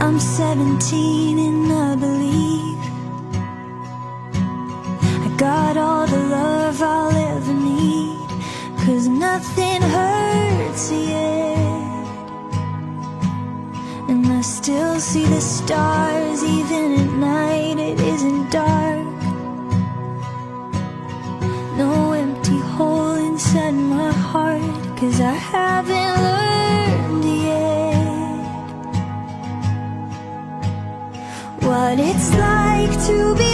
I'm 17 and I believe I got all the love I'll ever need, 'cause nothing hurts yet. And I still see the stars even at night it isn't dark. No empty hole inside my heart, 'cause I haven't learned yet what it's like to be